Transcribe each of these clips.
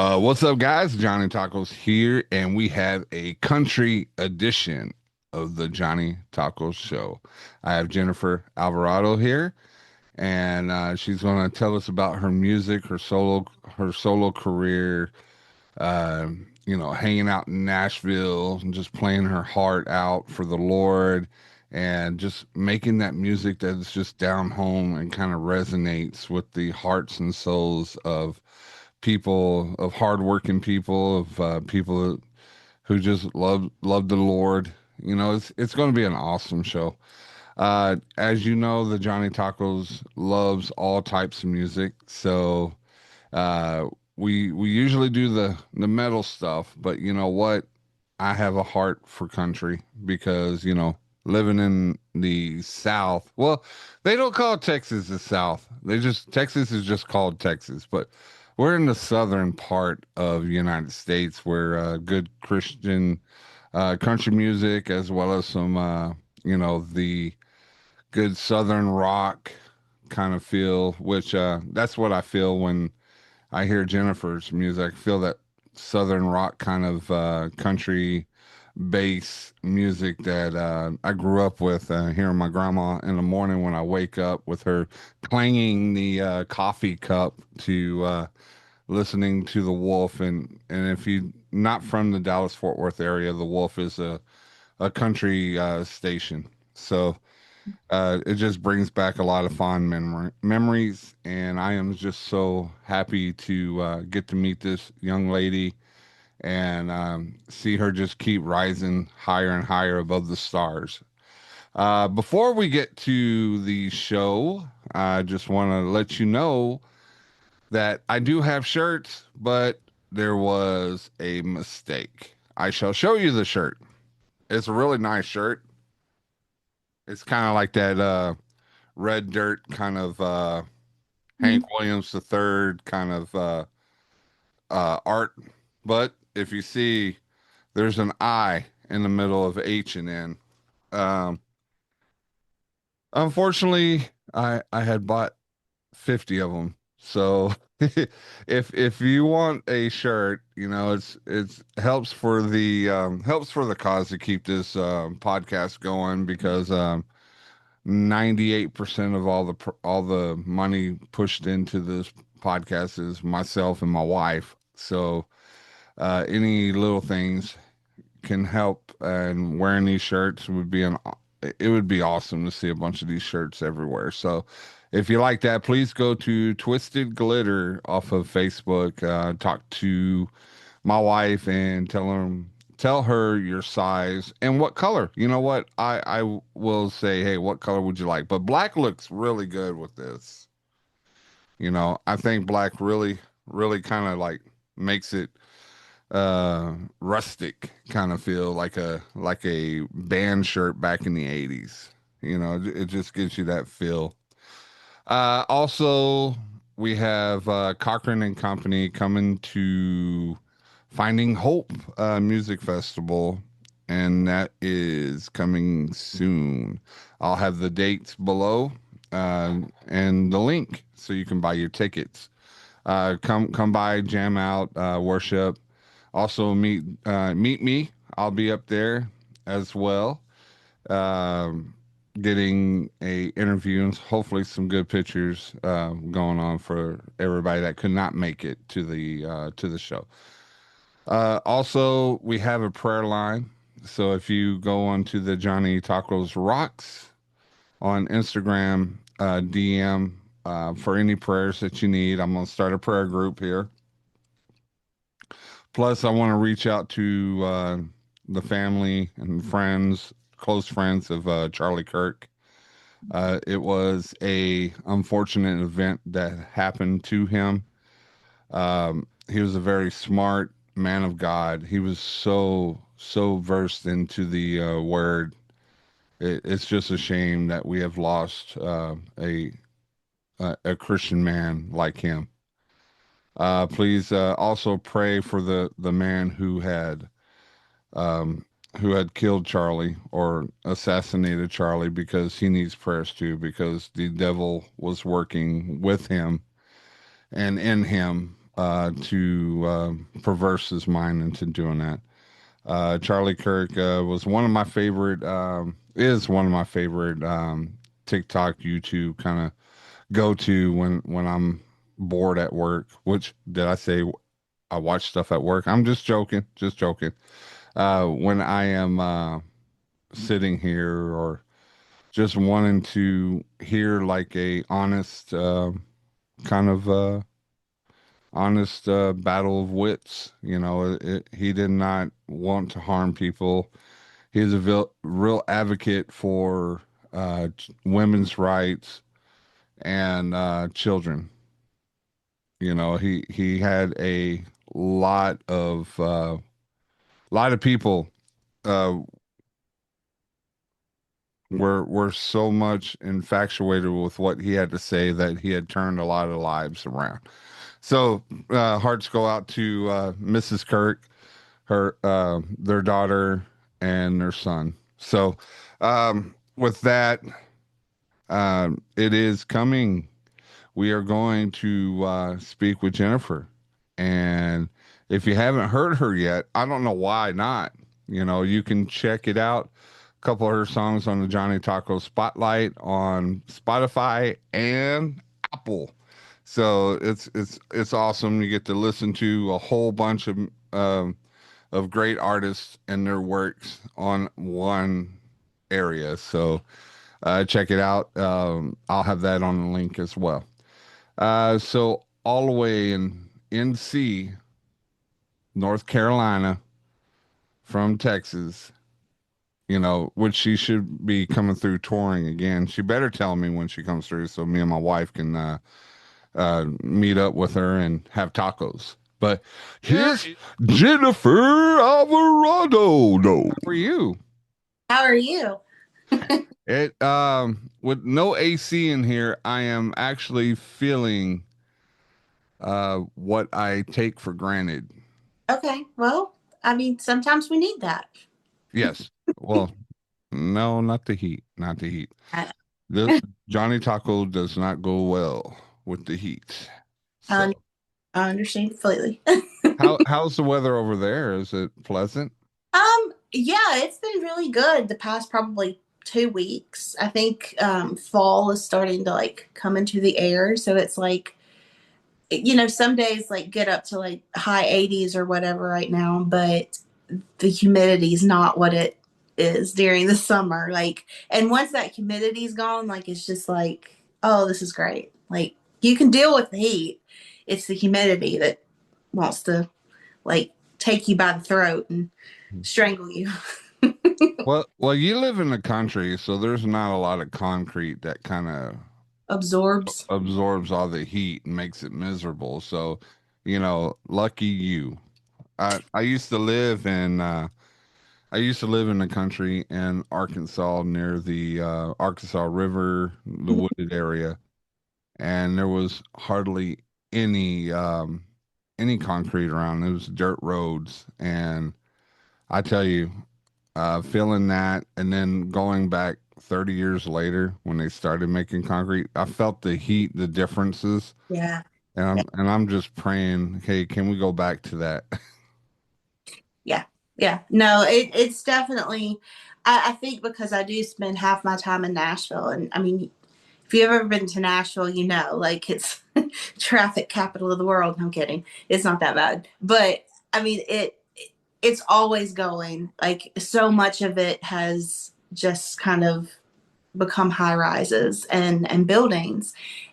What's up, guys? Johnny Tacos here, and we have a country edition of the Johnny Tacos Show. I have Jennifer Alvarado here, and she's going to tell us about her music, her solo career. Uh, hanging out in Nashville and just playing her heart out for the Lord, and just making that music that's just down home and kind of resonates with the hearts and souls of people, of hardworking people, of people who just love the Lord. It's going to be an awesome show. As you know, the Johnny Tacos loves all types of music, so uh, we usually do the metal stuff. But you know what? I have a heart for country because living in the South. Well, they don't call Texas the South. Texas is just called Texas, but we're in the southern part of the United States where good Christian country music, as well as some the good southern rock kind of feel, which that's what I feel when I hear Jennifer's music. I feel that southern rock kind of country bass music that I grew up with, hearing my grandma in the morning when I wake up with her clanging the coffee cup to listening to the Wolf. And if you not from the Dallas Fort Worth area, the Wolf is a country station. So it just brings back a lot of fond memories, and I am just so happy to get to meet this young lady and see her just keep rising higher and higher above the stars. Before we get to the show, I just want to let you know that I do have shirts, but there was a mistake. I shall show you the shirt. It's a really nice shirt. It's kind of like that red dirt kind of Hank Mhm. Williams the third kind of art. But if you see, there's an I in the middle of H and N. Um, Unfortunately, I had bought 50 of them. So if you want a shirt, it's helps for the cause to keep this podcast going because 98% of all the money pushed into this podcast is myself and my wife. So any little things can help, and wearing these shirts would be an it would be awesome to see a bunch of these shirts everywhere. So if you like that, please go to Twisted Glitter off of Facebook. Talk to my wife and tell her your size and what color. You know what? I will say, hey, what color would you like? But black looks really good with this. I think black really kind of like makes it rustic kind of feel, like a band shirt back in the 80s. It just gives you that feel. Also, we have Cochran and Company coming to Finding Hope Music Festival, and that is coming soon. I'll have the dates below and the link so you can buy your tickets. Come by, jam out, worship. Also meet me. I'll be up there as well. Um, Getting a interview and hopefully some good pictures going on for everybody that could not make it to the show. Also, we have a prayer line. So if you go onto the Johnny Tacos Rocks on Instagram, DM for any prayers that you need. I'm gonna start a prayer group here. Plus, I want to reach out to the family and friends, close friends of Charlie Kirk. It was a unfortunate event that happened to him. He was a very smart man of God. He was so versed into the word. It's just a shame that we have lost a Christian man like him. Please also pray for the man um, who had killed Charlie or assassinated Charlie, because he needs prayers too, because the devil was working with him and in him to perverse his mind into doing that. Charlie Kirk was one of my favorite, is one of my favorite TikTok, YouTube kind of go to when I'm bored at work. Which did I say I watch stuff at work? I'm just joking, just joking. When I am sitting here or just wanting to hear like a honest kind of honest battle of wits. You know, he did not want to harm people. He's a real advocate for women's rights and children. You know, he had a lot of people uh, were so much infatuated with what he had to say that he had turned a lot of lives around. So hearts go out to Mrs. Kirk, her their daughter and their son. So with that, it is coming. We are going to speak with Jennifer, and if you haven't heard her yet, I don't know why not. You know, you can check it out. A couple of her songs on the Johnny Taco Spotlight on Spotify and Apple. So it's awesome. You get to listen to a whole bunch of great artists and their works on one area. So check it out. I'll have that on the link as well. So all the way in NC, North Carolina, from Texas, you know, which she should be coming through touring again. She better tell me when she comes through so me and my wife can meet up with her and have tacos. But here's Jennifer Alvarado. No, how are you? How are you? It with no AC in here, I am actually feeling what I take for granted. Okay, well, I mean, sometimes we need that. Yes. Well, no, not the heat, not the heat. I, The Johnny Taco does not go well with the heat. I So, understand completely. how's the weather over there? Is it pleasant? Yeah, it's been really good the past probably 2 weeks. I think fall is starting to like come into the air, so it's like some days like get up to like high 80s or whatever right now, but the humidity is not what it is during the summer. Like, and once that humidity's gone, like it's just like, oh, this is great. Like you can deal with the heat. It's the humidity that wants to like take you by the throat and strangle you. Well, you live in the country, so there's not a lot of concrete that kind of Absorbs. absorbs all the heat and makes it miserable. So, you know, lucky you. I used to live in I used to live in the country in Arkansas near the Arkansas River, the wooded area, and there was hardly any any concrete around. It was dirt roads, and I tell you, feeling that, and then going back 30 years later when they started making concrete, I felt the heat, the differences, Yeah. and I'm just praying, hey, can we go back to that? Yeah. Yeah. No, it's definitely, I think because I do spend half my time in Nashville. And I mean, if you've ever been to Nashville, like it's traffic capital of the world. No, I'm kidding. It's not that bad. But I mean, it's always going. Like so much of it has just kind of become high rises and buildings.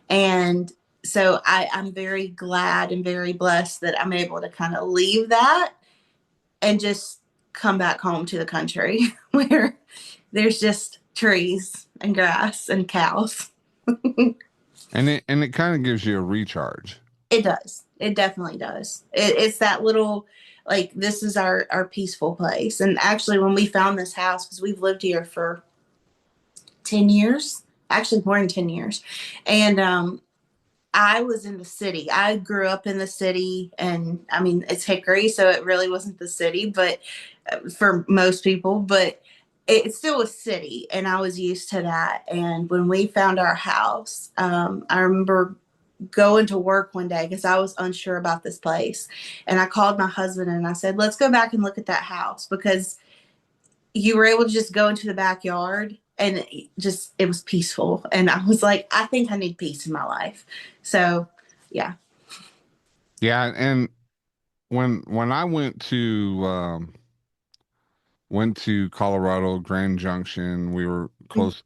And so I'm very glad and very blessed that I'm able to kind of leave that and just come back home to the country where there's just trees and grass and cows. And it kind of gives you a recharge. It does. It definitely does. It's that little, like, this is our peaceful place. And actually, when we found this house, because we've lived here for 10 years, actually more than 10 years. And I was in the city. I grew up in the city, and I mean, it's Hickory, so it really wasn't the city, but for most people, but it's still a city, and I was used to that. And when we found our house, I remember going to work one day because I was unsure about this place. And I called my husband and I said, let's go back and look at that house, because you were able to just go into the backyard and it was peaceful. And I was like, I think I need peace in my life. So yeah. Yeah, and when I went to Colorado, Grand Junction, we were close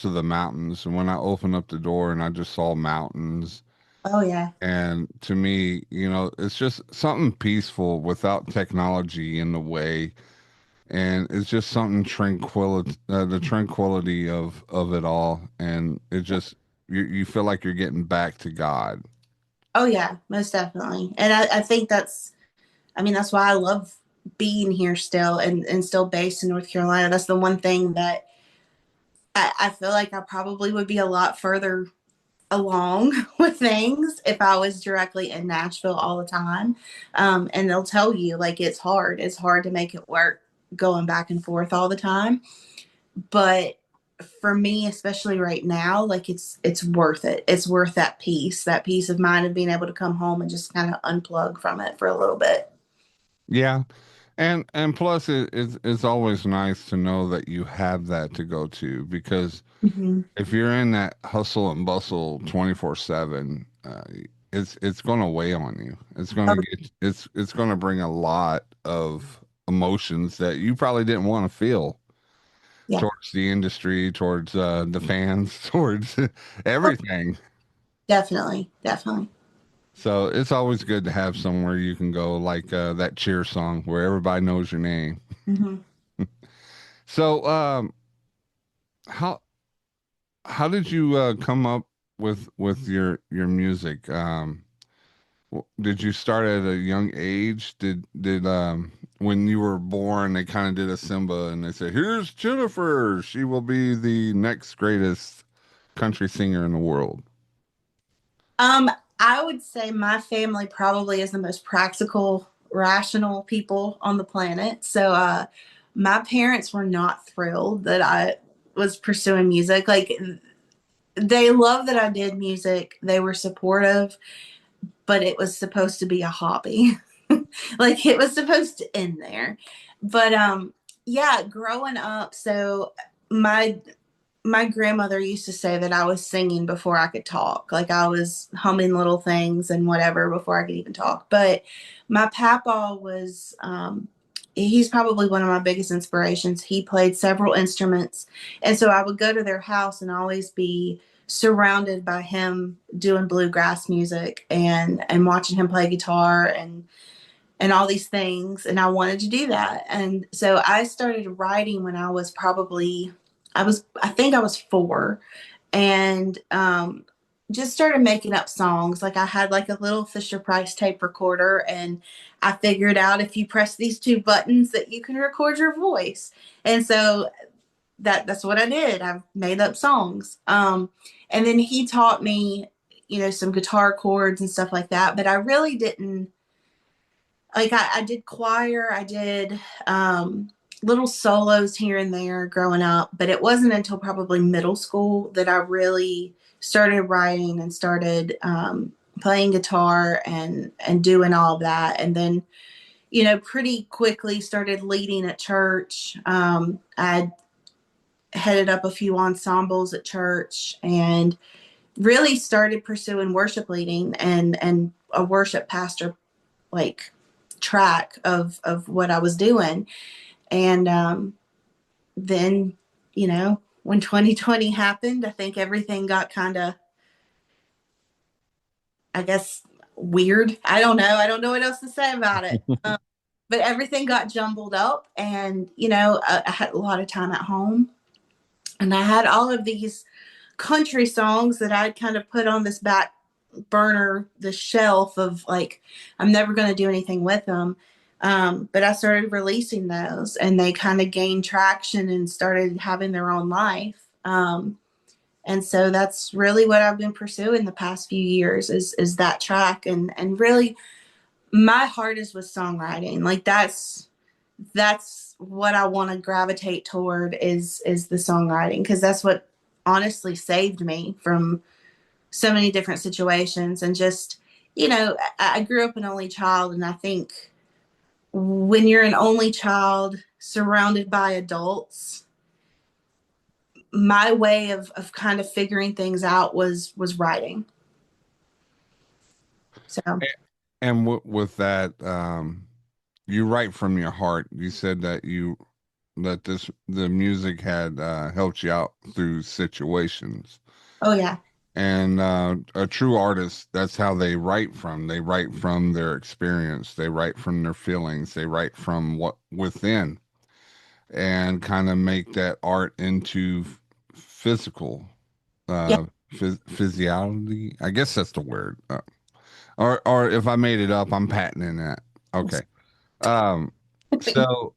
to the mountains, and when I opened up the door and I just saw mountains, Oh yeah. and to me, it's just something peaceful without technology in the way, and it's just something the tranquility of it all, and it just you feel like you're getting back to God. Oh yeah, most definitely. And I think I mean, that's why I love being here still, and still based in North Carolina. That's the one thing that I feel like I probably would be a lot further along with things if I was directly in Nashville all the time. And they'll tell you, like, it's hard. It's hard to make it work going back and forth all the time. But for me, especially right now, like it's worth it. It's worth that peace of mind of being able to come home and just kind of unplug from it for a little bit. Yeah, and plus it's always nice to know that you have that to go to, because Mm-hmm. if you're in that hustle and bustle 24/7, it's going to weigh on you. Oh, It's going to bring a lot of emotions that you probably didn't want to feel yeah. towards the industry, towards the fans, towards Oh, everything. definitely. Definitely. So it's always good to have somewhere you can go, like that cheer song where everybody knows your name. Mm-hmm. So how how did you come up with your music? Did you start at a young age? Did when you were born they kind of did a Simba and they said, "Here's Jennifer. She will be the next greatest country singer in the world." Um, I would say my family probably is the most practical, rational people on the planet. So, my parents were not thrilled that I was pursuing music. Like, they love that I did music. They were supportive, but it was supposed to be a hobby. Like, it was supposed to end there. But yeah, growing up, so my my grandmother used to say that I was singing before I could talk. Like, I was humming little things and whatever before I could even talk. But my papa was, he's probably one of my biggest inspirations. He played several instruments. And so I would go to their house and always be surrounded by him doing bluegrass music and watching him play guitar and all these things, and I wanted to do that. And so I started writing when I was probably I think I was 4, and just started making up songs. Like, I had like a little Fisher Price tape recorder, and I figured out if you press these 2 buttons that you can record your voice. And so that's what I did. I made up songs. And then he taught me, some guitar chords and stuff like that, but I really didn't like I did choir, I did little solos here and there growing up, but it wasn't until probably middle school that I really started writing and started playing guitar and doing all of that. And then, pretty quickly started leading at church. I headed up a few ensembles at church and really started pursuing worship leading and a worship pastor like track of what I was doing. And then, when 2020 happened, I think everything got kind of, I guess, weird. I don't know. I don't know what else to say about it. But everything got jumbled up, and I had a lot of time at home, and I had all of these country songs that I'd kind of put on this back burner, the shelf of like, I'm never going to do anything with them. But I started releasing those, and they kind of gained traction and started having their own life. And so that's really what I've been pursuing the past few years is that track. And really my heart is with songwriting. Like, that's what I want to gravitate toward is the songwriting, because that's what honestly saved me from so many different situations. And just, I grew up an only child, and I think when you're an only child surrounded by adults, my way of kind of figuring things out was writing. So, And with that, you write from your heart. You said that the music had helped you out through situations. oh yeah, And a true artist, that's how they write from. They write from their experience. They write from their feelings. They write from what within, and kind of make that art into physical, yeah. physiology. I guess that's the word. Or if I made it up, I'm patenting that. Okay. Um, so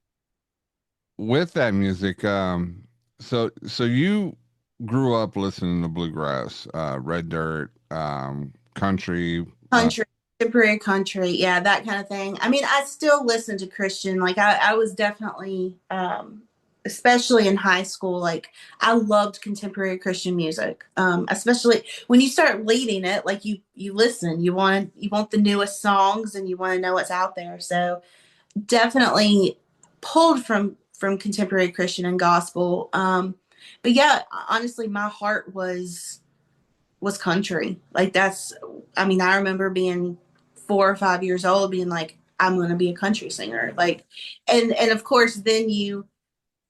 with that music, so you grew up listening to bluegrass, red dirt, country. Country, contemporary country, yeah, that kind of thing. I mean, I still listen to Christian. Like I was definitely, especially in high school, like I loved contemporary Christian music. Especially when you start leading it, like you listen, you want the newest songs, and you want to know what's out there. So definitely pulled from contemporary Christian and gospel. But yeah, honestly, my heart was country. Like that's, I mean, I remember being 4 or 5 years old, being like, I'm going to be a country singer. Like, and of course, then you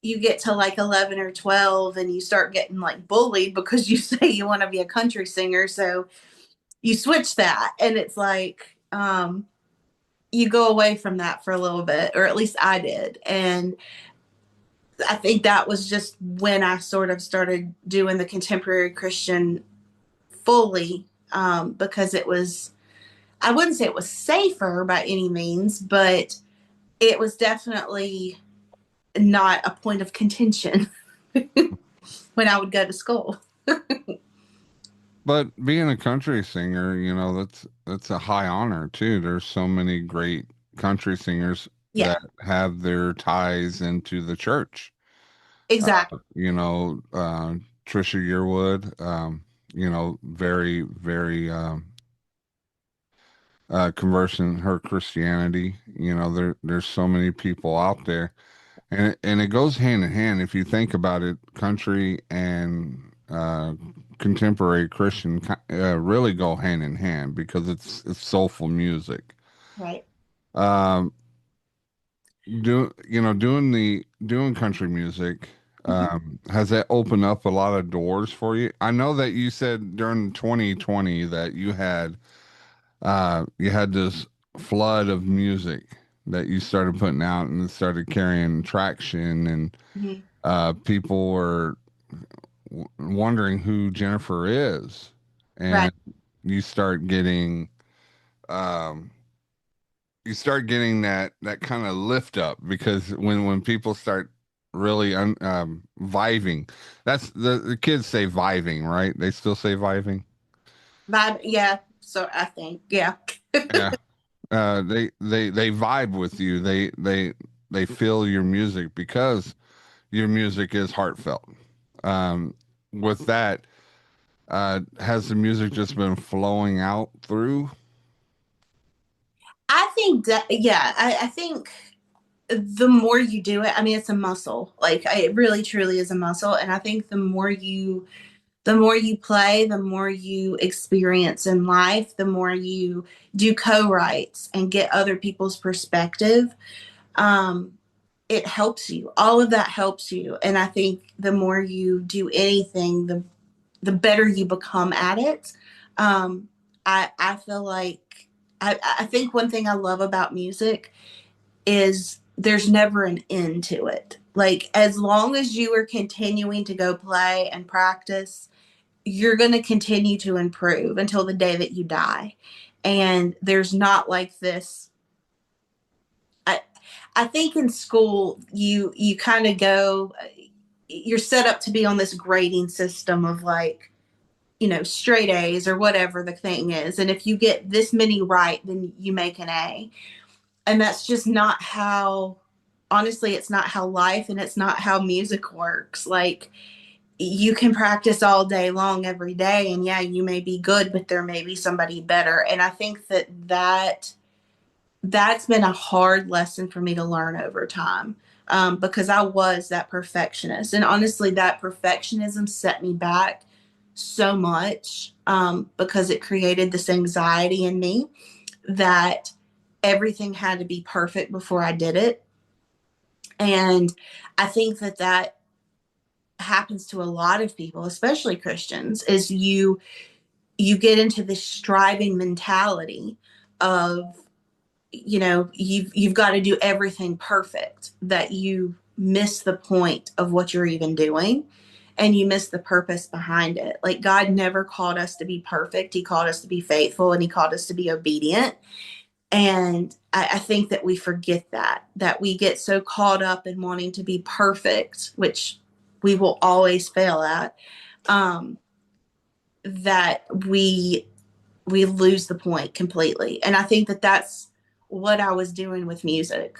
get to like 11 or 12, and you start getting like bullied because you say you want to be a country singer. So you switch that, and it's like, you go away from that for a little bit, or at least I did. And I think that was just when I sort of started doing the contemporary Christian fully, because it was, I wouldn't say it was safer by any means, but it was definitely not a point of contention when I would go to school. But being a country singer, that's a high honor too. There's so many great country singers Yeah, that have their ties into the church. exactly. You know, Trisha Yearwood, very, very conversing her Christianity. There's so many people out there, and it goes hand in hand. If you think about it, country and contemporary Christian really go hand in hand because it's soulful music. Right. Um, doing country music, Mhm. has that opened up a lot of doors for you? I know that you said during 2020 that you had this flood of music that you started putting out, and it started carrying traction, and Mhm. people were wondering who Jennifer is, Right. and you start getting um that kind of lift up, because when people start really vibing, that's the kids say vibing, right? They still say vibing. Vibe. Yeah. So I think, yeah. Yeah. They vibe with you. They feel your music because your music is heartfelt. Um, with that, has the music just been flowing out through? I think that, yeah, I think the more you do it, I mean, it's a muscle. Like it really truly is a muscle. And I think the more you play, the more you experience in life, the more you do co-writes and get other people's perspective. Um, it helps you. All of that helps you. And I think the more you do anything, the better you become at it. Um, I feel like I think one thing I love about music is there's never an end to it. Like as long as you are continuing to go play and practice, you're going to continue to improve until the day that you die. And there's not like this. I, I think in school you kind of go, you're set up to be on this grading system of like, straight A's or whatever the thing is. And if you get this many right, then you make an A. And that's just not how, honestly, it's not how life and it's not how music works. Like you can practice all day long every day, and yeah, you may be good, but there may be somebody better. And I think that's been a hard lesson for me to learn over time, because I was that perfectionist. And honestly, that perfectionism set me back so much, because it created this anxiety in me that everything had to be perfect before I did it. And I think that happens to a lot of people, especially Christians, is you get into this striving mentality of, you've got to do everything perfect, that you miss the point of what you're even doing, and you miss the purpose behind it. Like, God never called us to be perfect. He called us to be faithful, and he called us to be obedient. And I think that we forget that we get so caught up in wanting to be perfect, which we will always fail at, um, that we lose the point completely. And I think that that's what I was doing with music,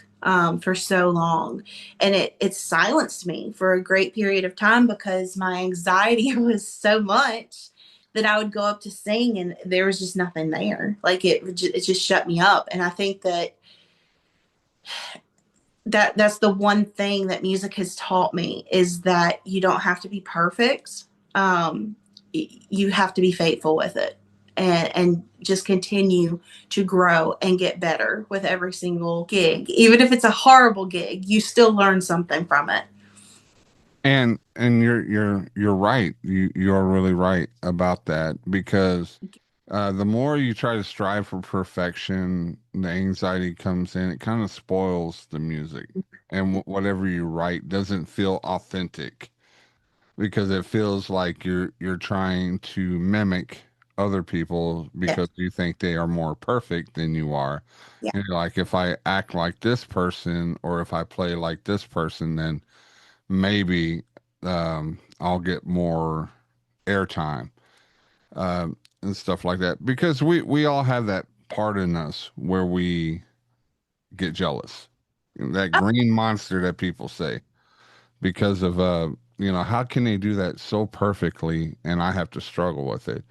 for so long. And it silenced me for a great period of time, because my anxiety was so much that I would go up to sing and there was just nothing there. Like, it just shut me up. And I think that's the one thing that music has taught me, is that you don't have to be perfect. Um, you have to be faithful with it, and just continue to grow and get better with every single gig. Even if it's a horrible gig, you still learn something from it. And you're right. You're really right about that because the more you try to strive for perfection, the anxiety comes in. It kind of spoils the music, and whatever you write doesn't feel authentic because it feels like you're trying to mimic other people Yeah, because you think they are more perfect than you are. yeah, And you're like, if I act like this person or if I play like this person, then maybe I'll get more airtime and stuff like that. Because we all have that part in us where we get jealous, that oh, green monster that people say, because of how can they do that so perfectly and I have to struggle with it?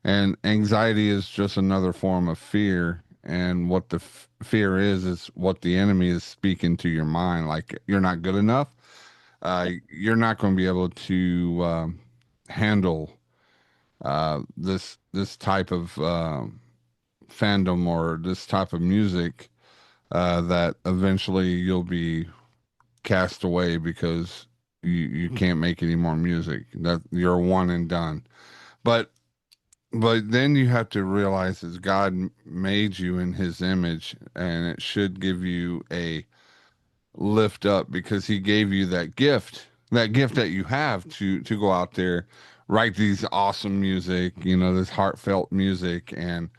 And anxiety is just another form of fear. And what the fear is what the enemy is speaking to your mind. Like, you're not good enough. You're not going to be able to handle this type of fandom or this type of music. That eventually you'll be cast away because you can't make any more music. That you're one and done. But But then you have to realize that God made you in his image, and it should give you a lift up because he gave you that gift that you have to go out there, write these awesome music, this heartfelt music, and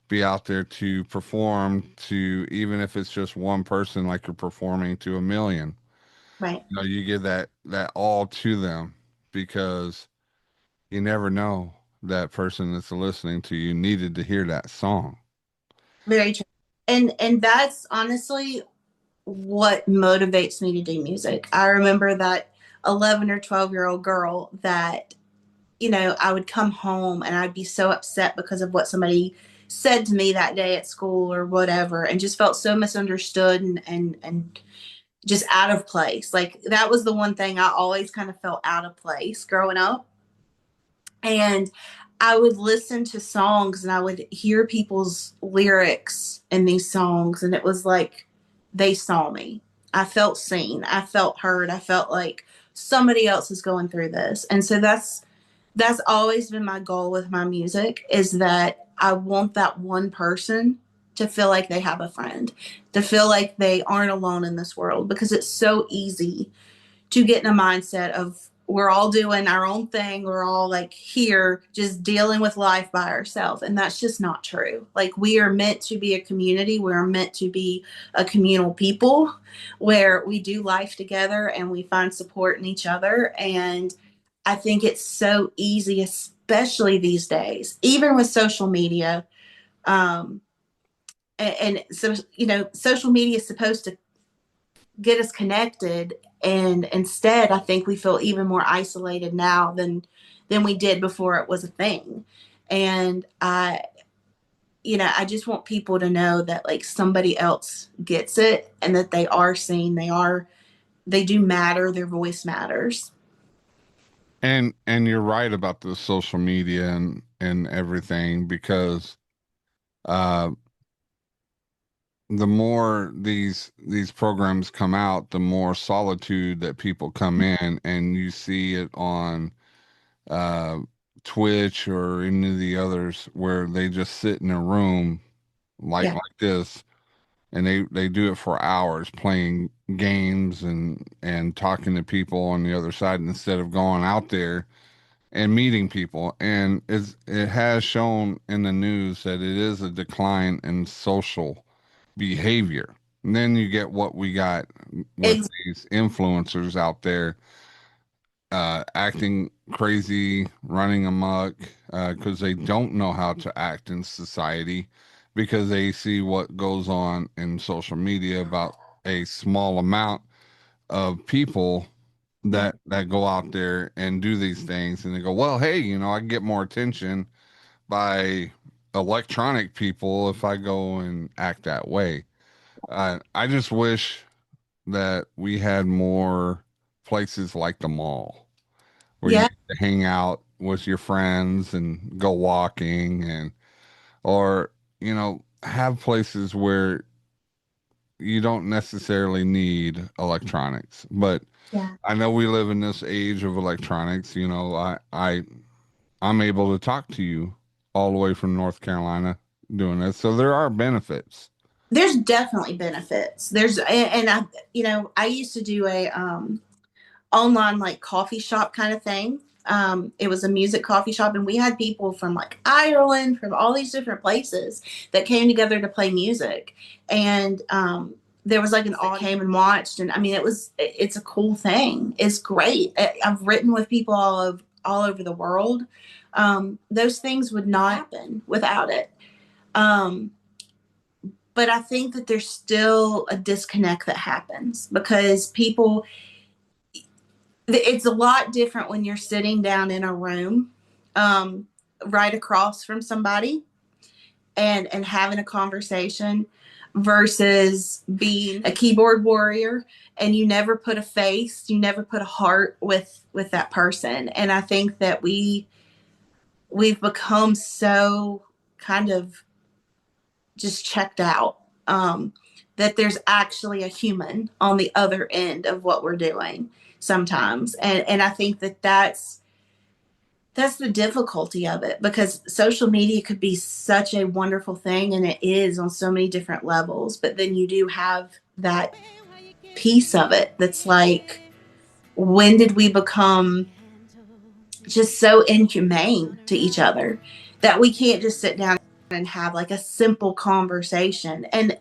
be out there to perform to, even if it's just one person, like you're performing to a million. right. You give that all to them because you never know that person that's listening to you needed to hear that song. Very true. And that's honestly what motivates me to do music. I remember that 11 or 12-year-old girl that, I would come home and I'd be so upset because of what somebody said to me that day at school or whatever, and just felt so misunderstood and just out of place. Like, that was the one thing I always kind of felt out of place growing up. And I would listen to songs and I would hear people's lyrics in these songs, and it was like they saw me. I felt seen. I felt heard. I felt like somebody else is going through this. And so that's always been my goal with my music, is that I want that one person to feel like they have a friend, to feel like they aren't alone in this world, because it's so easy to get in a mindset of we're all doing our own thing. We're all like here just dealing with life by ourselves. And that's just not true. Like, we are meant to be a community. We're meant to be a communal people where we do life together and we find support in each other. And I think it's so easy, especially these days, even with social media. Um, and so, social media is supposed to get us connected. And instead, I think we feel even more isolated now than we did before it was a thing. And I just want people to know that like somebody else gets it and that they are seen, they do matter, their voice matters. And you're right about the social media and everything, because uh the more these programs come out, the more solitude that people come in, and you see it on uh Twitch or any of the others where they just sit in a room Yeah, like this, and they do it for hours playing games and talking to people on the other side instead of going out there and meeting people. And it has shown in the news that it is a decline in social behavior. And then you get what we got with ex- these influencers out there acting crazy, running amok, because they don't know how to act in society, because they see what goes on in social media about a small amount of people yeah, that go out there and do these things, and they go, well, hey, I can get more attention by electronic people if I go and act that way. I just wish that we had more places like the mall where you yeah. get to hang out with your friends and go walking, and or have places where you don't necessarily need electronics. But Yeah. I know we live in this age of electronics. I'm able to talk to you all the way from North Carolina doing this, so there are benefits. There's definitely benefits. And I used to do a online like coffee shop kind of thing. It was a music coffee shop, and we had people from like Ireland, from all these different places that came together to play music. And there was like an audience that came and watched, and I mean, it's a cool thing. It's great. I've written with people all over the world. Those things would not happen without it. Um, but I think that there's still a disconnect that happens because people, it's a lot different when you're sitting down in a room um, right across from somebody and having a conversation versus being a keyboard warrior, and you never put a face, you never put a heart with that person. And I think that we've become so kind of just checked out, that there's actually a human on the other end of what we're doing sometimes. And I think that that's the difficulty of it, because social media could be such a wonderful thing, and it is on so many different levels, but then you do have that piece of it that's like, when did we become just so inhumane to each other that we can't just sit down and have like a simple conversation and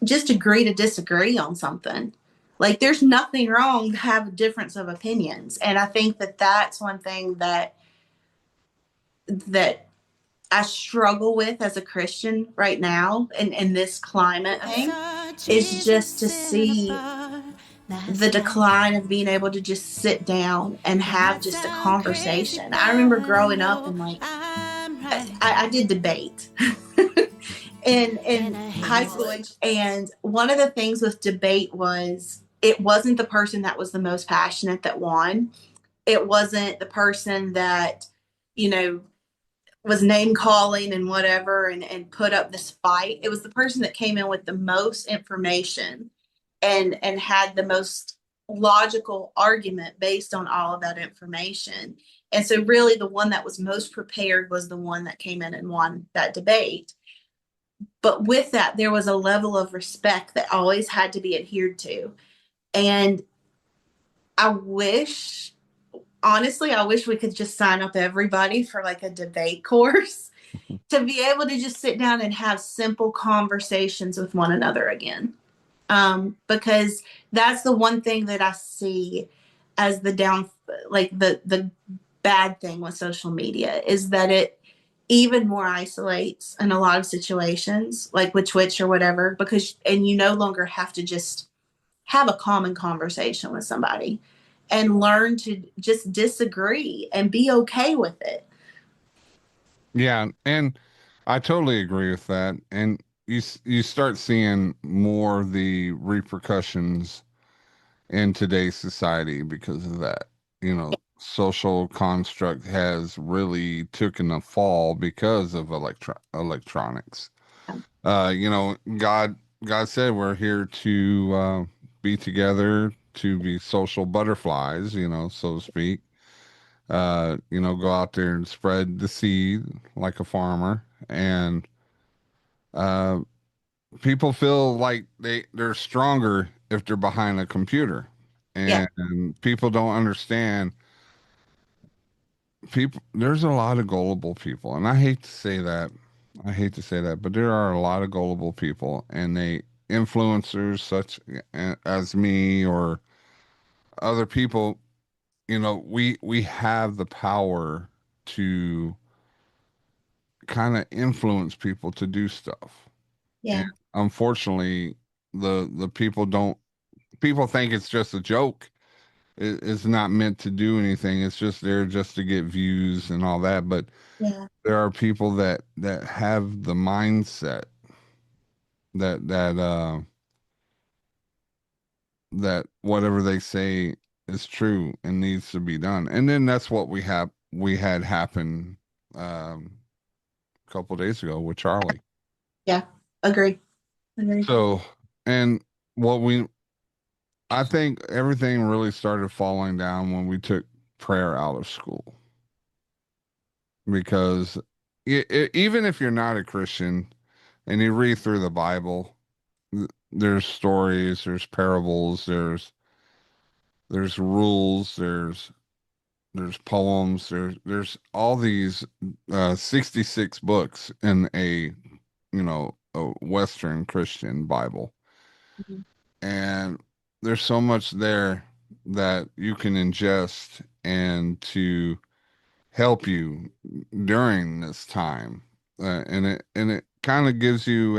just agree to disagree on something? Like, there's nothing wrong to have a difference of opinions. And I think that that's one thing that I struggle with as a Christian right now in this climate thing, is just to see the decline of being able to just sit down and have just a conversation. I remember growing up and like I did debate in high school, and one of the things with debate was it wasn't the person that was the most passionate that won. It wasn't the person that you know was name calling and whatever and put up this fight. It was the person that came in with the most information and had the most logical argument based on all of that information. And so really the one that was most prepared was the one that came in and won that debate. But with that, there was a level of respect that always had to be adhered to. And I wish, honestly, I wish we could just sign up everybody for like a debate course to be able to just sit down and have simple conversations with one another again. Because that's the one thing that I see as the like the bad thing with social media, is that it even more isolates in a lot of situations, like with Twitch or whatever, because, and you no longer have to just have a common conversation with somebody and learn to just disagree and be okay with it. Yeah, and I totally agree with that. And you start seeing more of the repercussions in today's society because of that. You know, social construct has really taken a fall because of electronics. You know, God said we're here to be together, to be social butterflies, you know, so to speak. You know, go out there and spread the seed like a farmer. And uh, people feel like they're stronger if they're behind a computer. Yeah, And people don't understand people. There's a lot of gullible people, and I hate to say that. I hate to say that, but there are a lot of gullible people, and they influencers such as me or other people. You know, we have the power to kind of influence people to do stuff. And yeah, unfortunately, the people don't. People think it's just a joke. It's not meant to do anything. It's just there just to get views and all that. But yeah, there are people that have the mindset that whatever they say is true and needs to be done. And then that's what we had happen a couple days ago with Charlie. yeah. Agree. Agree. So, and what we I think everything really started falling down when we took prayer out of school because even if you're not a Christian and you read through the Bible, there's stories, there's parables, there's rules, there's poems, there's all these 66 books in a Western Christian Bible. Mhm. And there's so much there that you can ingest and to help you during this time. And it kind of gives you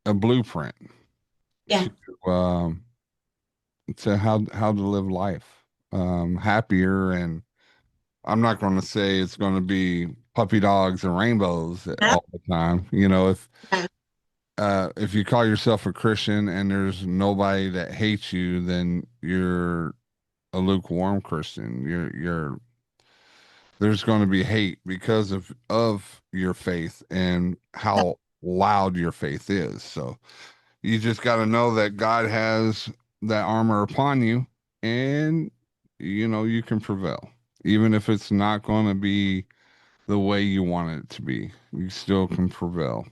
a blueprint Yeah, um to how to live life happier. And I'm not going to say it's going to be puppy dogs and rainbows yeah, all the time. You know, yeah, if you call yourself a Christian and there's nobody that hates you, then you're a lukewarm Christian. You're there's going to be hate because of your faith and how loud your faith is. So you just got to know that God has that armor upon you, and you know you can prevail, even if it's not going to be the way you want it to be. You still can prevail.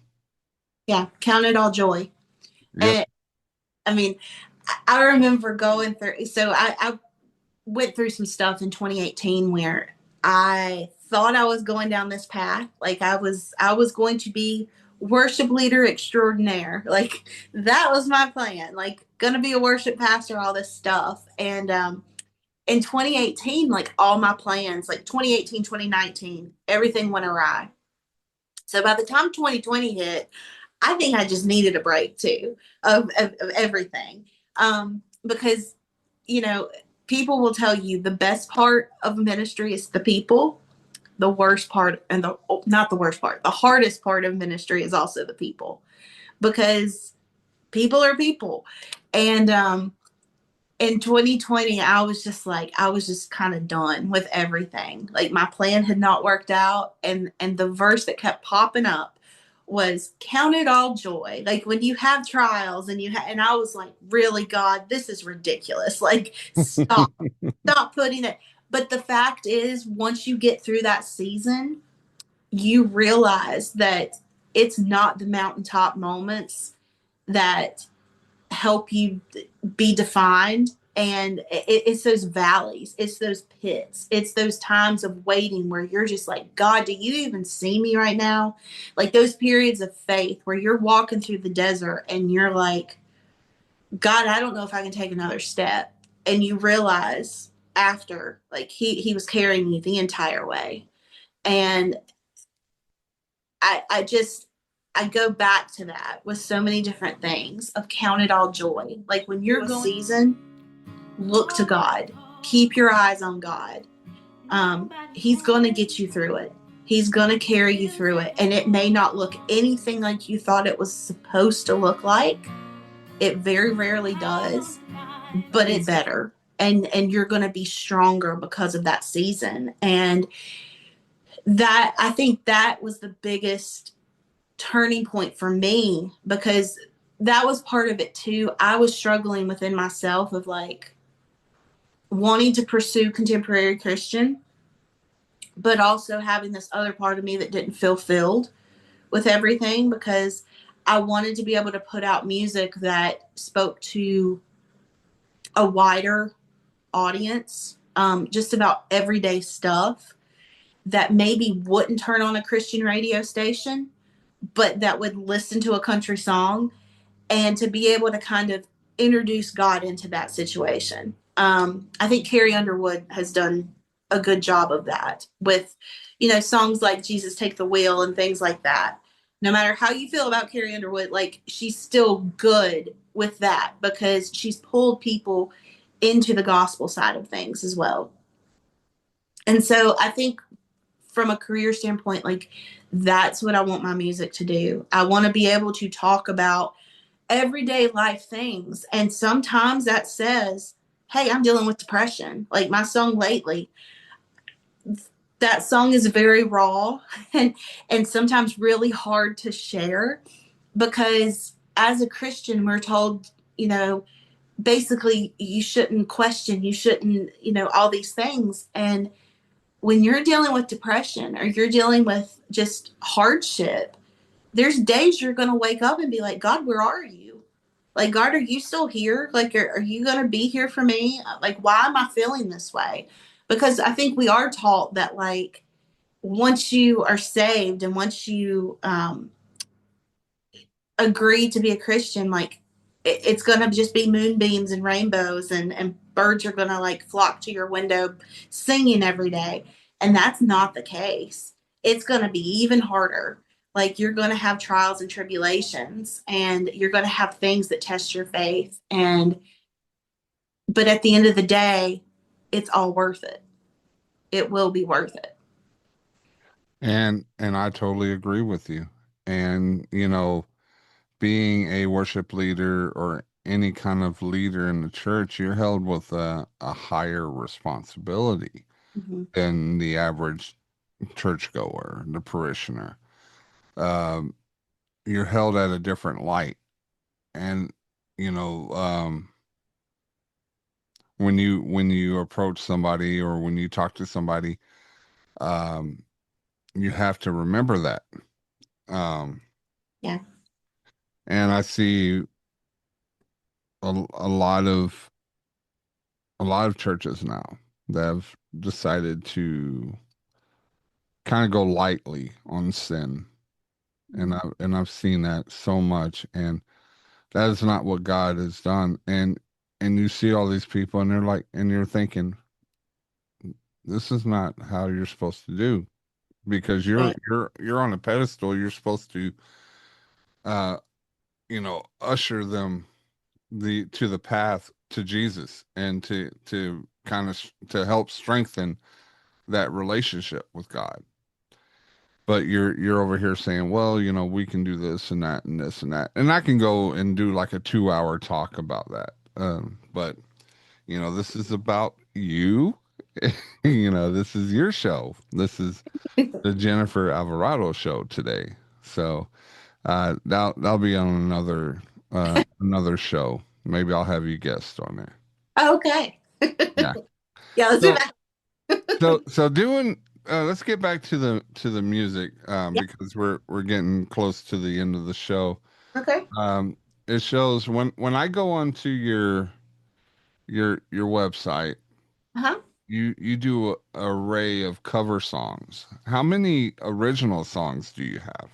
yeah. Count it all joy. Yep. And I mean, I remember going through, so I went through some stuff in 2018 where I thought I was going down this path. Like I was going to be worship leader extraordinaire. Like that was my plan. Like gonna be a worship pastor, all this stuff. And in 2018, like all my plans, like 2018, 2019, everything went awry. So by the time 2020 hit, I think I just needed a break too of everything. Because, you know, people will tell you the best part of ministry is the people. The worst part, and not the worst part, the hardest part of ministry is also the people because people are people. And in 2020 I was just kind of done with everything. Like my plan had not worked out, and the verse that kept popping up was count it all joy, like when you have trials and I was like, really, God, this is ridiculous, like stop putting it. But the fact is, once you get through that season, you realize that it's not the mountaintop moments that help you be defined. And it's those valleys, it's those pits, it's those times of waiting where you're just like, God, do you even see me right now? Like those periods of faith where you're walking through the desert and you're like, God, I don't know if I can take another step. And you realize after, like he was carrying you the entire way. And I just I go back to that with so many different things of count it all joy. Like when you're going season, look to God. Keep your eyes on God. He's going to get you through it. He's going to carry you through it. And it may not look anything like you thought it was supposed to look like. It very rarely does, but it's better. And you're going to be stronger because of that season. And that, I think that was the biggest turning point for me, because that was part of it too. I was struggling within myself of like wanting to pursue contemporary Christian, but also having this other part of me that didn't feel filled with everything, because I wanted to be able to put out music that spoke to a wider audience, just about everyday stuff that maybe wouldn't turn on a Christian radio station, but that would listen to a country song, and to be able to kind of introduce God into that situation. I think Carrie Underwood has done a good job of that with, songs like Jesus Take the Wheel and things like that. No matter how you feel about Carrie Underwood, like she's still good with that because she's pulled people into the gospel side of things as well. And so I think from a career standpoint, like that's what I want my music to do. I want to be able to talk about everyday life things. And sometimes that says, hey, I'm dealing with depression. Like my song lately, that song is very raw and sometimes really hard to share, because as a Christian, we're told, basically you shouldn't question, you shouldn't, all these things. And when you're dealing with depression or you're dealing with just hardship, there's days you're going to wake up and be like, God, where are you? Like, God, are you still here? Like, are you going to be here for me? Like, why am I feeling this way? Because I think we are taught that, like, once you are saved and once you agree to be a Christian, like, it's going to just be moonbeams and rainbows, and birds are going to, like, flock to your window singing every day. And that's not the case. It's going to be even harder. Like you're going to have trials and tribulations, and you're going to have things that test your faith. But at the end of the day, it's all worth it. It will be worth it. And I totally agree with you. And being a worship leader or any kind of leader in the church, you're held with a higher responsibility Mm-hmm. than the average churchgoer, the parishioner. Um, you're held at a different light. And, you know, um, when you approach somebody or when you talk to somebody, um, you have to remember that. Um, Yeah. and I see a lot of churches now that have decided to kind of go lightly on sin, and I've seen that so much, and that is not what God has done. And you see all these people, and they're like, and you're thinking, this is not how you're supposed to do, because you're Right. you're you're on a pedestal. You're supposed to, uh, usher them to the path to Jesus, and to kind of to help strengthen that relationship with God. But you're over here saying, well, we can do this and that and this and that, and I can go and do like a 2 hour talk about that. But this is about you. This is your show. This is the Jennifer Alvarado show today. So that'll be on another show. Maybe I'll have you guest on there. Okay. Yeah. Yeah, let's do So that. so doing let's get back to the music, Yeah. because we're getting close to the end of the show. Okay. Um, it shows when I go onto your website, Uh-huh. you do a array of cover songs. How many original songs do you have?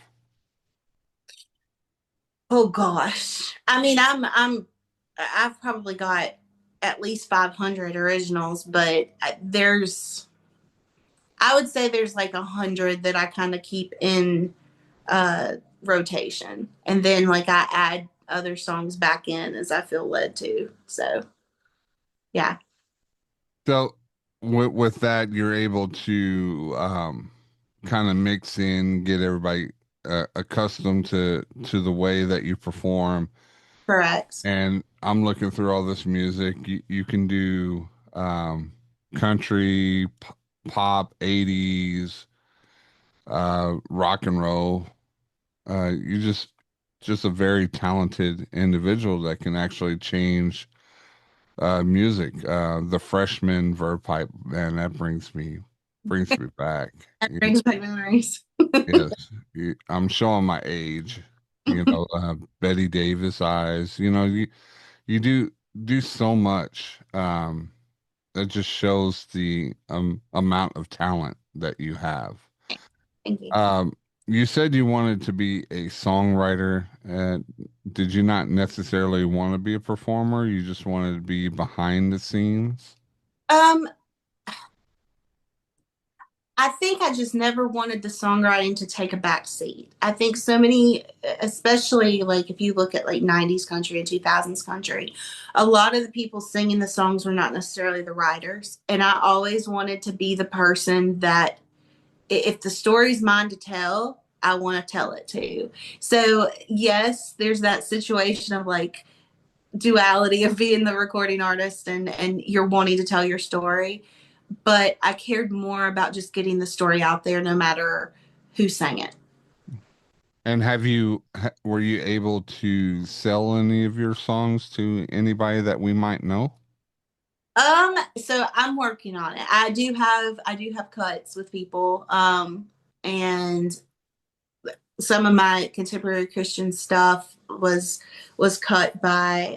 Oh gosh. I mean, I've probably got at least 500 originals, but I would say there's like 100 that I kind of keep in rotation, and then like I add other songs back in as I feel led to. So yeah. So with that, you're able to kind of mix in, get everybody accustomed to the way that you perform. Correct. And I'm looking through all this music. You can do country, pop, 80s, rock and roll. You just a very talented individual that can actually change music. The freshman verb pipe, man, that brings me back. That brings back memories. Yes, I'm showing my age. Betty Davis eyes. You do so much. That just shows the amount of talent that you have. Thank you. Um, you said you wanted to be a songwriter. Did you not necessarily want to be a performer? You just wanted to be behind the scenes? Um, I think I just never wanted the songwriting to take a back seat. I think so many, especially like if you look at like 90s country and 2000s country, a lot of the people singing the songs were not necessarily the writers. And I always wanted to be the person that if the story's mine to tell, I want to tell it too. So, yes, there's that situation of like duality of being the recording artist and you're wanting to tell your story, but I cared more about just getting the story out there no matter who sang it. And were you able to sell any of your songs to anybody that we might know? So I'm working on it. I do have cuts with people. And some of my contemporary Christian stuff was cut by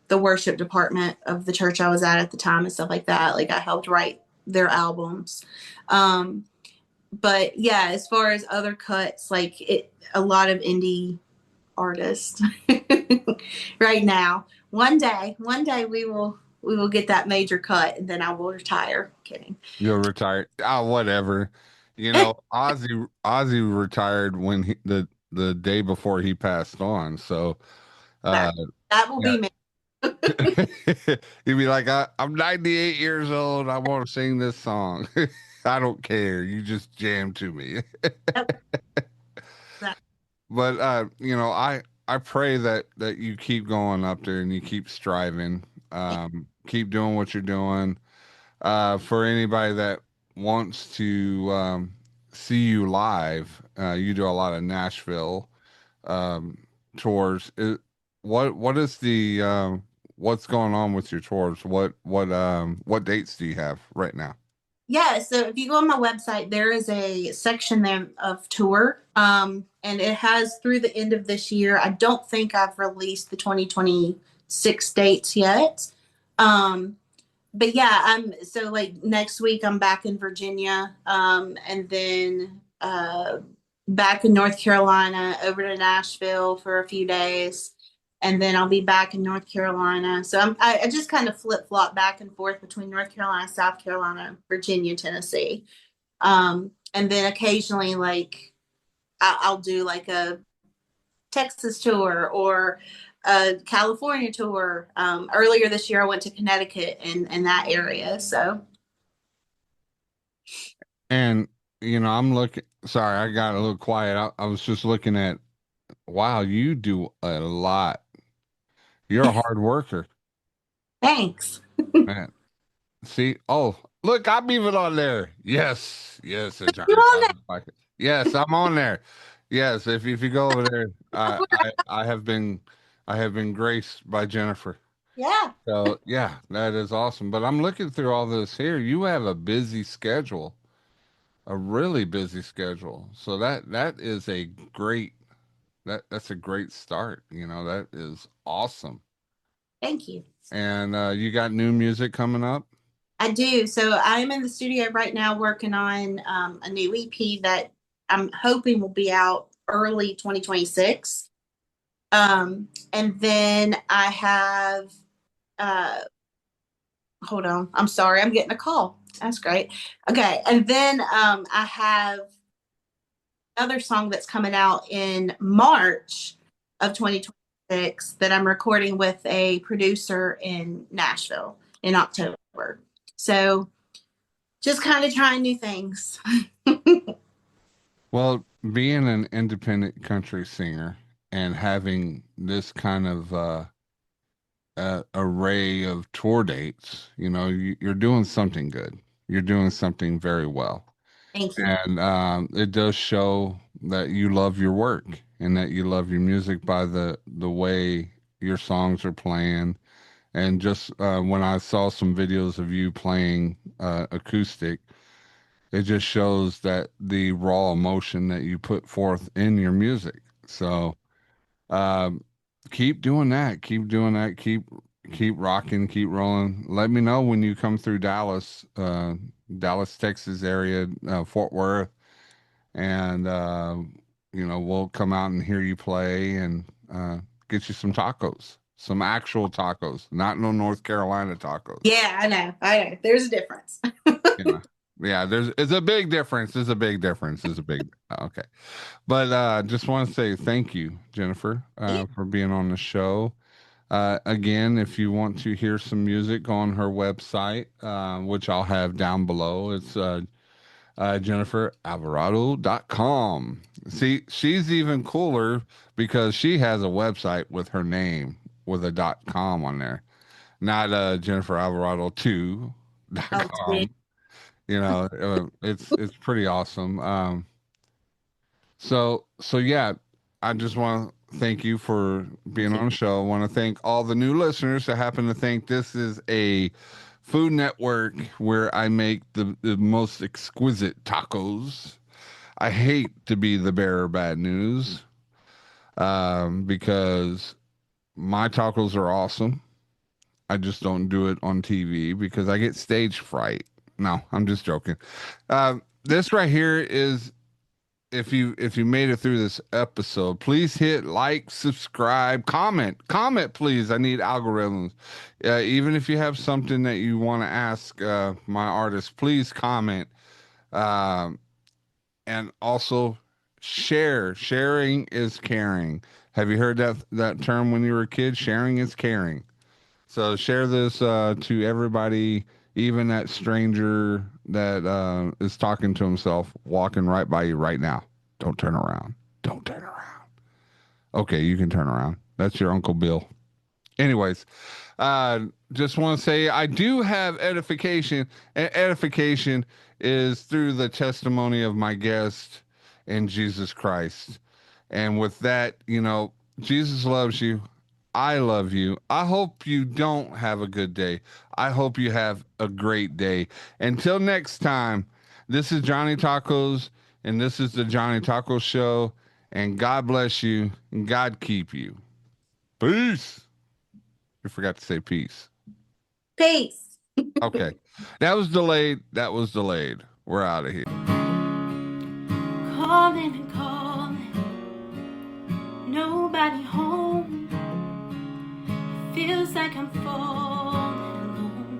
the worship department of the church I was at the time and stuff like that. Like I helped write their albums. But yeah, as far as other cuts, like a lot of indie artists right now. One day we will get that major cut, and then I will retire. Kidding. You'll retire. Ah, whatever. Ozzy retired when the day before he passed on. So, that uh, that will yeah. be me. He'd be like, I'm 98 years old. I want to sing this song. I don't care. You just jam to me. That- But I pray that you keep going up there and you keep striving. Keep doing what you're doing. For anybody that wants to see you live, you do a lot of Nashville um, tours. What is the what's going on with your tours? What dates do you have right now? Yeah, so if you go on my website, there is a section there of tour, and it has through the end of this year. I don't think I've released the 2026 dates yet. Um, but yeah, I'm so like next week I'm back in Virginia, and then back in North Carolina, over to Nashville for a few days, and then I'll be back in North Carolina. So I just kind of flip flop back and forth between North Carolina, South Carolina, Virginia, Tennessee, and then occasionally like I'll do like a Texas tour or a California tour. Earlier this year, I went to Connecticut and that area. So And I'm looking. Sorry, I got a little quiet. I was just looking at. Wow, you do a lot. You're a hard worker, thanks. man. See, oh, look, I'm even on there. Yes, yes, a You're Johnny on Tacos podcast. Yes, I'm on there. Yes, if you go over there, that. I have been graced by Jennifer. Yeah. So yeah, that is awesome. But I'm looking through all this here. You have a busy schedule, a really busy schedule. So that is a great that's a great start. That is awesome. Thank you. And you got new music coming up? I do. So I'm in the studio right now working on a new EP that I'm hoping will be out early 2026. And then I have, uh, hold on, I'm sorry, I'm getting a call. That's great. Okay. And then I have another song that's coming out in March of 2026 that I'm recording with a producer in Nashville in October. So just kind of trying new things. Well, being an independent country singer and having this kind of array of tour dates, you're doing something good. You're doing something very well. Thank you. And it does show that you love your work and that you love your music by the way your songs are playing. And just when I saw some videos of you playing acoustic, it just shows that the raw emotion that you put forth in your music. So um, keep doing that. Keep doing that. Keep rocking. Keep rolling. Let me know when you come through Dallas, Dallas, Texas area, Fort Worth, and we'll come out and hear you play and get you some tacos, some actual tacos, not no North Carolina tacos. Yeah, I know. I know. There's a difference. Yeah. Yeah, it's a big difference. There's a big difference. There's a big okay. But just want to say thank you, Jennifer, Yeah. for being on the show. Again, if you want to hear some music, go on her website, which I'll have down below. It's JenniferAlvarado.com. See, she's even cooler because she has a website with her name with a .com on there, not Oh, sweet. JenniferAlvarado2.com. It's pretty awesome. So yeah, I just want to thank you for being on the show. I want to thank all the new listeners that happen to think this is a Food Network where I make the most exquisite tacos. I hate to be the bearer of bad news, because my tacos are awesome. I just don't do it on TV because I get stage fright. No, I'm just joking. This right here is, if you made it through this episode, please hit like, subscribe, comment, please. I need algorithms. Even if you have something that you want to ask my artist, please comment. Um, and also share. Sharing is caring. Have you heard that term when you were a kid? Sharing is caring. So share this to everybody, even that stranger that is talking to himself, walking right by you right now. Don't turn around. Don't turn around. Okay, you can turn around. That's your Uncle Bill. Anyways, just want to say I do have edification, and edification is through the testimony of my guest in Jesus Christ. And with that, Jesus loves you. I love you. I hope you don't have a good day. I hope you have a great day. Until next time, this is Johnny Tacos, and this is the Johnny Taco Show. And God bless you, and God keep you. Peace. You forgot to say peace. Peace. Okay. That was delayed. That was delayed. We're out of here. Calling and calling, nobody home. It feels like I'm falling alone.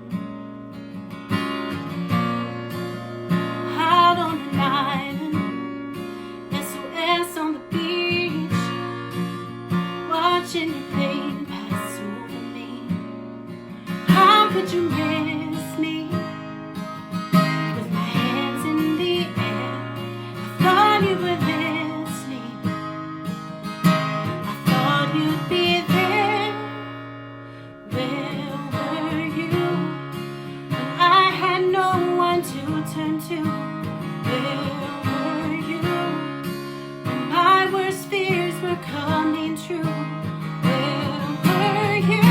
Out on an island, SOS on the beach, watching your plane pass over me. How could you miss me? With my hands in the air, I thought you were listening. I thought you'd be there. Where were you when I had no one to turn to? Where were you when my worst fears were coming true? Where were you?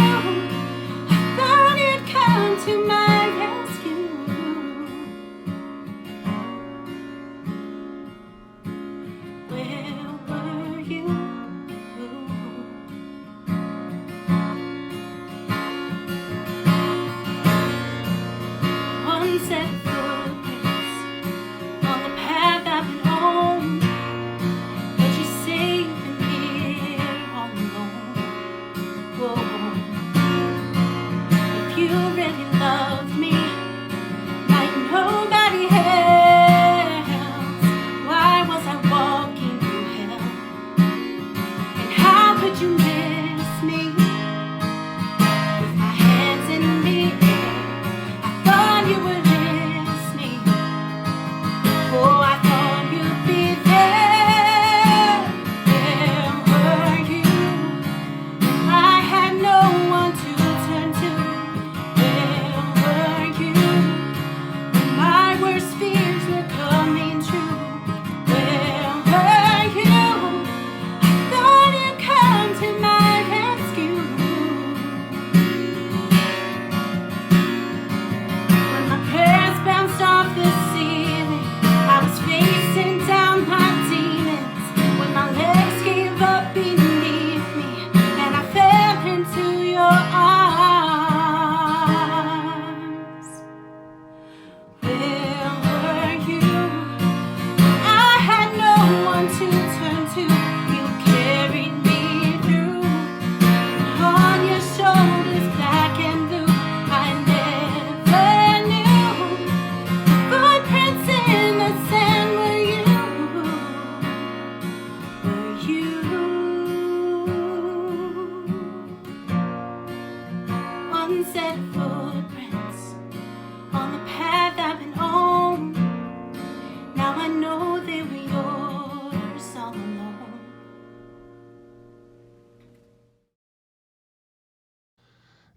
I thought you'd come to my rescue. Where were you? One set of footprints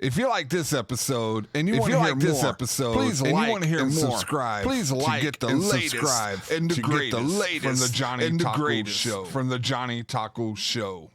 If you like this episode and you want to hear this more, episode, please and like you want to hear and more, subscribe. please like to get the and latest subscribe and the to get the greatest latest from the Johnny and the Taco greatest Show. From the Johnny Taco Show.